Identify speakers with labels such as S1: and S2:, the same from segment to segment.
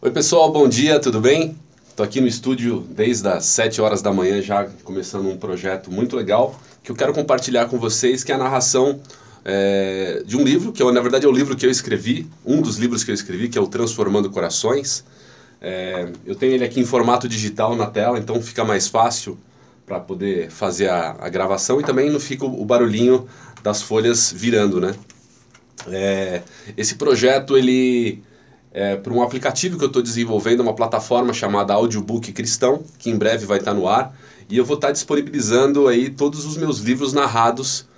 S1: Oi pessoal, bom dia, tudo bem? Estou aqui no estúdio desde as 7 horas da manhã já começando um projeto muito legal que eu quero compartilhar com vocês, que é a narração de um livro, que na verdade é o livro que eu escrevi, um dos livros que eu escrevi, que é o Transformando Corações. Eu tenho ele aqui em formato digital na tela, então fica mais fácil para poder fazer a gravação e também não fica o barulhinho das folhas virando, né? Esse projeto ele para um aplicativo que eu estou desenvolvendo, uma plataforma chamada Audiobook Cristão, que em breve vai estar no ar, e eu vou estar disponibilizando aí todos os meus livros narrados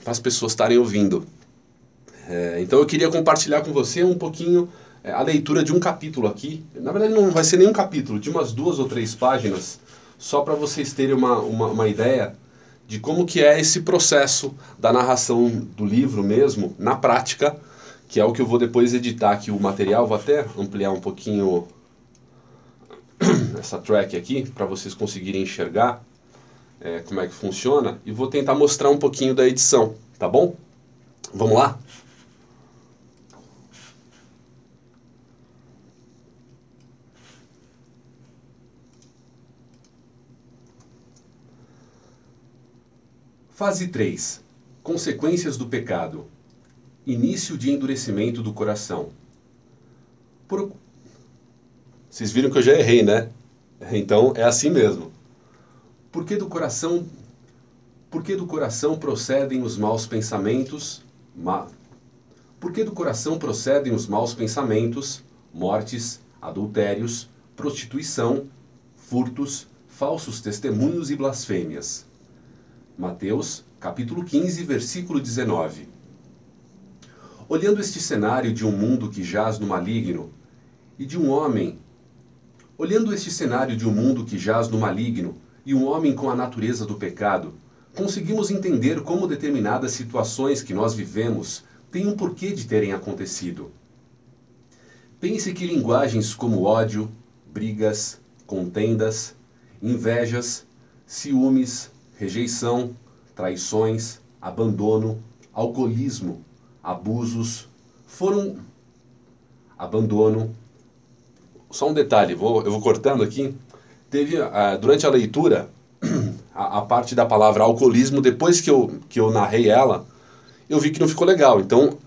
S1: para as pessoas estarem ouvindo. Então eu queria compartilhar com você um pouquinho a leitura de um capítulo aqui. Na verdade não vai ser nenhum capítulo, de umas 2 ou 3 páginas, só para vocês terem uma ideia de como que é esse processo da narração do livro mesmo, na prática, que é o que eu vou depois editar aqui o material. Vou até ampliar um pouquinho essa track aqui, para vocês conseguirem enxergar como é que funciona, e vou tentar mostrar um pouquinho da edição, tá bom? Vamos lá? Fase 3. Consequências do pecado. Início de endurecimento do coração. Vocês viram que eu já errei, né? Então é assim mesmo. Por que do coração procedem os maus pensamentos? Por que do coração procedem os maus pensamentos, mortes, adultérios, prostituição, furtos, falsos testemunhos e blasfêmias? Mateus, capítulo 15, versículo 19. Olhando este cenário de um mundo que jaz no maligno e de um homem e um homem com a natureza do pecado, conseguimos entender como determinadas situações que nós vivemos têm um porquê de terem acontecido. Pense que linguagens como ódio, brigas, contendas, invejas, ciúmes, rejeição, traições, abandono, alcoolismo, abusos, Só um detalhe, eu vou cortando aqui. Teve, durante a leitura, a parte da palavra alcoolismo, depois que eu narrei ela, eu vi que não ficou legal. Então,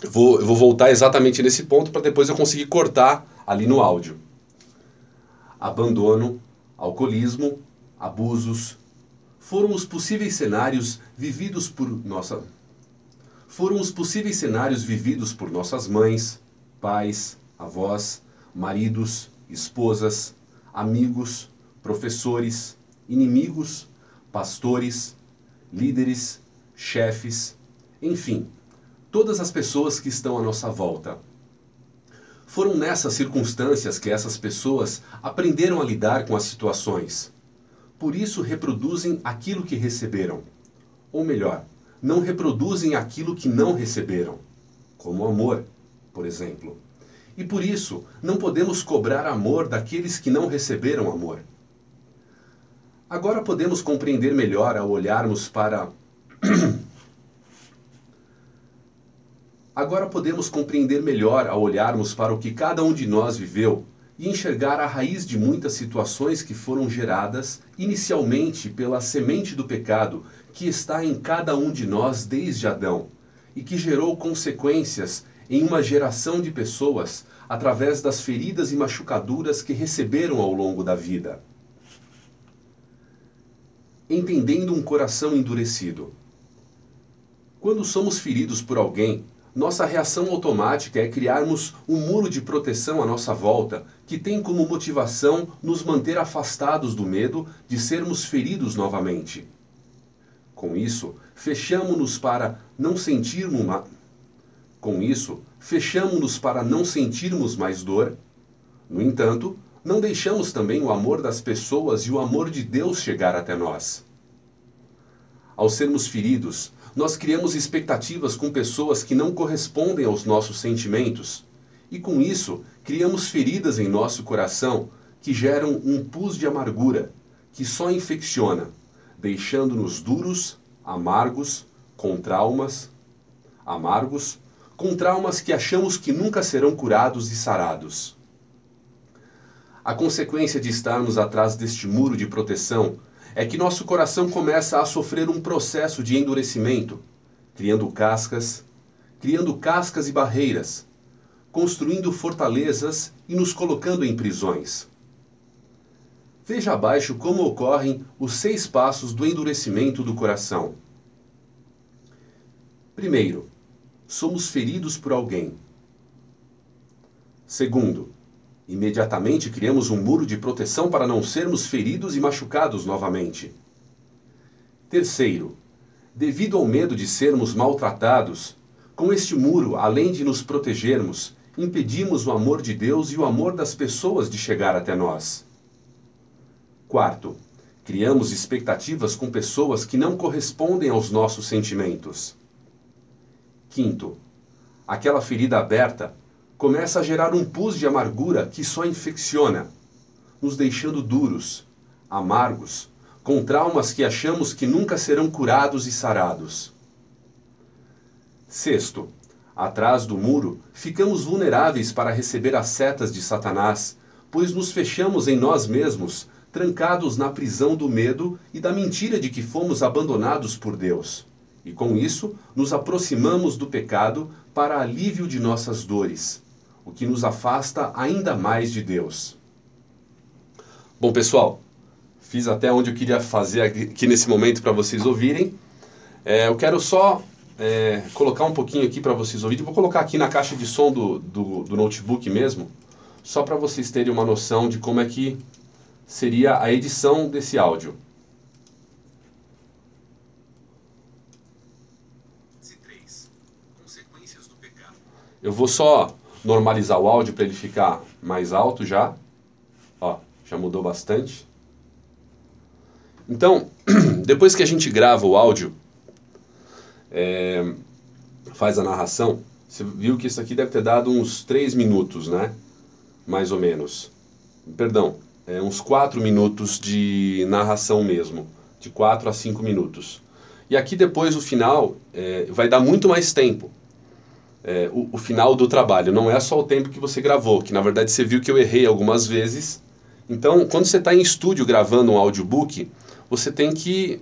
S1: eu vou voltar exatamente nesse ponto para depois eu conseguir cortar ali no áudio. Abandono, alcoolismo, abusos, foram os possíveis cenários vividos por nossas mães, pais, avós, maridos, esposas, amigos, professores, inimigos, pastores, líderes, chefes, enfim, todas as pessoas que estão à nossa volta. Foram nessas circunstâncias que essas pessoas aprenderam a lidar com as situações. Por isso reproduzem aquilo que receberam. Ou melhor, não reproduzem aquilo que não receberam, como amor, por exemplo. E por isso, não podemos cobrar amor daqueles que não receberam amor. Agora podemos compreender melhor ao olharmos para o que cada um de nós viveu e enxergar a raiz de muitas situações que foram geradas inicialmente pela semente do pecado que está em cada um de nós desde Adão e que gerou consequências em uma geração de pessoas através das feridas e machucaduras que receberam ao longo da vida. Entendendo um coração endurecido. Quando somos feridos por alguém, nossa reação automática é criarmos um muro de proteção à nossa volta, que tem como motivação nos manter afastados do medo de sermos feridos novamente. Com isso, fechamo-nos para não sentirmos mais dor. No entanto, não deixamos também o amor das pessoas e o amor de Deus chegar até nós. Ao sermos feridos, nós criamos expectativas com pessoas que não correspondem aos nossos sentimentos, e com isso criamos feridas em nosso coração que geram um pus de amargura, que só infecciona, deixando-nos duros, amargos, com traumas, com traumas que achamos que nunca serão curados e sarados. A consequência de estarmos atrás deste muro de proteção é que nosso coração começa a sofrer um processo de endurecimento, criando cascas e barreiras, construindo fortalezas e nos colocando em prisões. Veja abaixo como ocorrem os 6 passos do endurecimento do coração. Primeiro, somos feridos por alguém. Segundo, imediatamente criamos um muro de proteção para não sermos feridos e machucados novamente. Terceiro, devido ao medo de sermos maltratados, com este muro, além de nos protegermos, impedimos o amor de Deus e o amor das pessoas de chegar até nós. Quarto, criamos expectativas com pessoas que não correspondem aos nossos sentimentos. Quinto, aquela ferida aberta começa a gerar um pus de amargura que só infecciona, nos deixando duros, amargos, com traumas que achamos que nunca serão curados e sarados. Sexto, atrás do muro, ficamos vulneráveis para receber as setas de Satanás, pois nos fechamos em nós mesmos, trancados na prisão do medo e da mentira de que fomos abandonados por Deus. E com isso, nos aproximamos do pecado para alívio de nossas dores, o que nos afasta ainda mais de Deus. Bom, pessoal, fiz até onde eu queria fazer aqui nesse momento para vocês ouvirem. Eu quero só colocar um pouquinho aqui para vocês ouvirem. Vou colocar aqui na caixa de som do notebook mesmo, só para vocês terem uma noção de como é que seria a edição desse áudio. Eu vou só normalizar o áudio para ele ficar mais alto já. Ó, já mudou bastante. Então, depois que a gente grava o áudio, faz a narração, você viu que isso aqui deve ter dado uns 3 minutos, né? Mais ou menos. Perdão, uns 4 minutos de narração mesmo. De 4 a 5 minutos. E aqui depois o final vai dar muito mais tempo. O final do trabalho, não é só o tempo que você gravou, que na verdade você viu que eu errei algumas vezes. Então, quando você está em estúdio gravando um audiobook, você tem que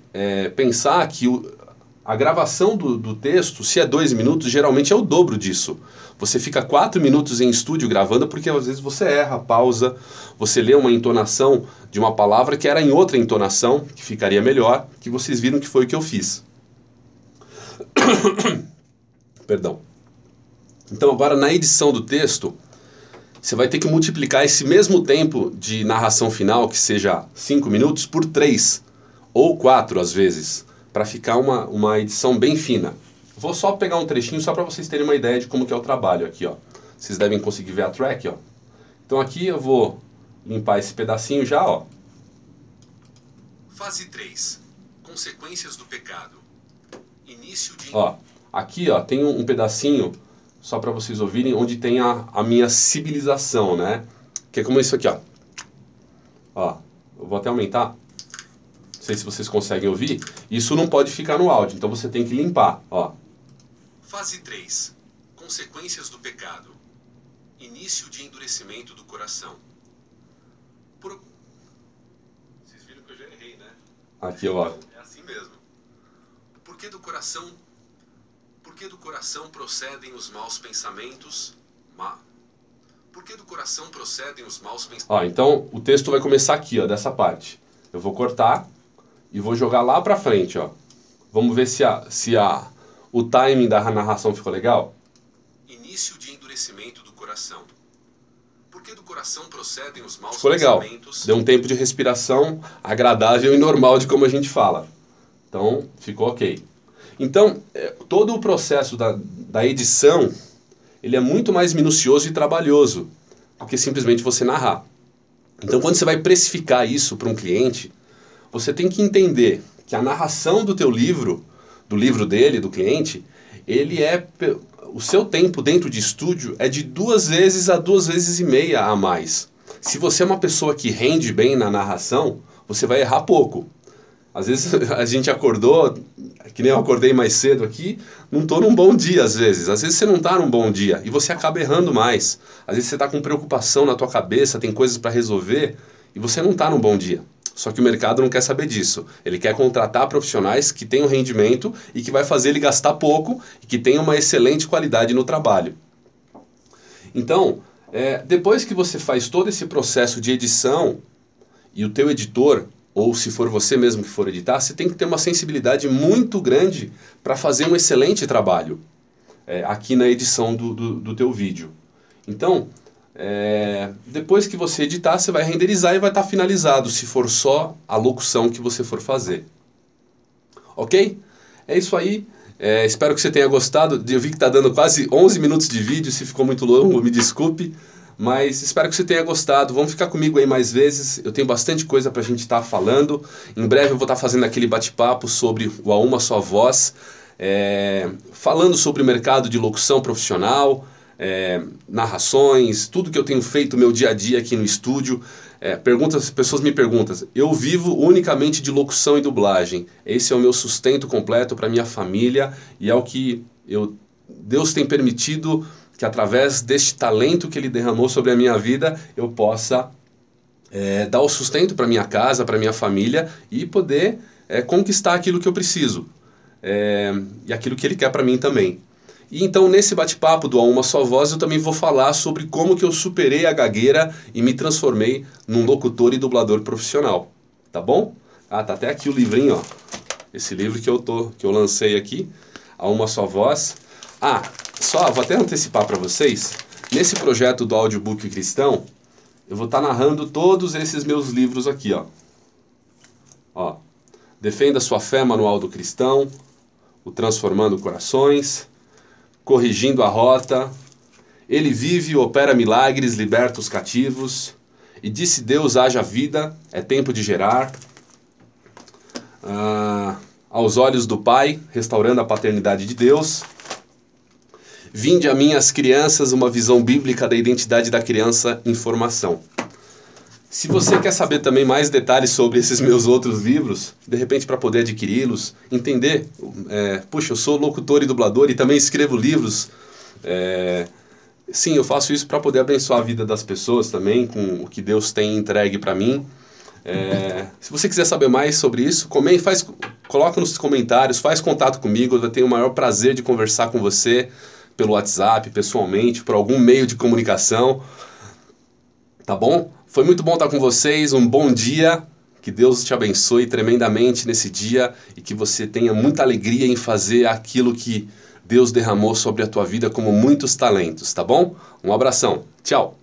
S1: pensar que a gravação do texto, se é 2 minutos, geralmente é o dobro disso. Você fica 4 minutos em estúdio gravando porque às vezes você erra, pausa, você lê uma entonação de uma palavra que era em outra entonação, que ficaria melhor, que vocês viram que foi o que eu fiz. Perdão. Então agora na edição do texto, você vai ter que multiplicar esse mesmo tempo de narração final, que seja 5 minutos, por 3 ou 4 às vezes, para ficar uma edição bem fina. Vou só pegar um trechinho só para vocês terem uma ideia de como que é o trabalho aqui, ó. Vocês devem conseguir ver a track, ó. Então aqui eu vou limpar esse pedacinho já, ó.
S2: Fase 3. Consequências do pecado. Início de...
S1: Ó, aqui, ó, tem um pedacinho, só para vocês ouvirem, onde tem a minha civilização, né? Que é como isso aqui, ó. Ó, eu vou até aumentar. Não sei se vocês conseguem ouvir. Isso não pode ficar no áudio, então você tem que limpar, ó.
S2: Fase 3. Consequências do pecado. Início de endurecimento do coração. Vocês viram que eu já errei, né?
S1: Aqui, ó.
S2: É assim mesmo. Por que do coração procedem os maus pensamentos? Por que do coração procedem os maus pensamentos?
S1: Ó, então o texto vai começar aqui, ó, dessa parte. Eu vou cortar e vou jogar lá pra frente, ó. Vamos ver se o timing da narração ficou legal.
S2: Início de endurecimento do coração. Por que do coração procedem os maus
S1: Ficou legal.
S2: pensamentos?
S1: Deu um tempo de respiração agradável e normal de como a gente fala. Então, ficou ok. Então, todo o processo da edição, ele é muito mais minucioso e trabalhoso do que simplesmente você narrar. Então, quando você vai precificar isso para um cliente, você tem que entender que a narração do teu livro, do livro dele, do cliente, o seu tempo dentro de estúdio é de 2 vezes a 2,5 vezes a mais. Se você é uma pessoa que rende bem na narração, você vai errar pouco. Às vezes a gente acordou, que nem eu acordei mais cedo aqui, não estou num bom dia às vezes. Às vezes você não está num bom dia e você acaba errando mais. Às vezes você está com preocupação na tua cabeça, tem coisas para resolver e você não está num bom dia. Só que o mercado não quer saber disso. Ele quer contratar profissionais que tenham rendimento e que vai fazer ele gastar pouco e que tenham uma excelente qualidade no trabalho. Então, depois que você faz todo esse processo de edição e o teu editor, ou se for você mesmo que for editar, você tem que ter uma sensibilidade muito grande para fazer um excelente trabalho aqui na edição do teu vídeo. Então, depois que você editar, você vai renderizar e vai estar finalizado, se for só a locução que você for fazer. Ok? É isso aí. Espero que você tenha gostado. Eu vi que está dando quase 11 minutos de vídeo, se ficou muito longo, me desculpe. Mas espero que você tenha gostado. Vamos ficar comigo aí mais vezes. Eu tenho bastante coisa para a gente estar falando. Em breve eu vou estar fazendo aquele bate-papo sobre o A Uma Só Voz, falando sobre o mercado de locução profissional, narrações, tudo que eu tenho feito no meu dia a dia aqui no estúdio. Pessoas me perguntam, eu vivo unicamente de locução e dublagem. Esse é o meu sustento completo para minha família e é o que Deus tem permitido que através deste talento que Ele derramou sobre a minha vida, eu possa dar o sustento para minha casa, para minha família e poder conquistar aquilo que eu preciso e aquilo que Ele quer para mim também. E então nesse bate-papo do A Uma Só Voz eu também vou falar sobre como que eu superei a gagueira e me transformei num locutor e dublador profissional. Tá bom? Tá até aqui o livrinho, ó. Esse livro que eu lancei aqui, A Uma Só Voz. Vou até antecipar para vocês, nesse projeto do Audiobook Cristão, eu vou estar narrando todos esses meus livros aqui, ó. Defenda Sua Fé, Manual do Cristão, o Transformando Corações, Corrigindo a Rota, Ele Vive, Opera Milagres, Liberta os Cativos, E Disse Deus Haja Vida, É Tempo de Gerar, Aos Olhos do Pai, Restaurando a Paternidade de Deus, Vinde a mim as crianças, uma visão bíblica da identidade da criança em formação. Se você quer saber também mais detalhes sobre esses meus outros livros, de repente para poder adquiri-los, entender, puxa, eu sou locutor e dublador e também escrevo livros, sim, eu faço isso para poder abençoar a vida das pessoas também, com o que Deus tem entregue para mim. Se você quiser saber mais sobre isso, coloca nos comentários, faz contato comigo, eu tenho o maior prazer de conversar com você, pelo WhatsApp, pessoalmente, por algum meio de comunicação, tá bom? Foi muito bom estar com vocês, um bom dia, que Deus te abençoe tremendamente nesse dia e que você tenha muita alegria em fazer aquilo que Deus derramou sobre a tua vida como muitos talentos, tá bom? Um abração, tchau!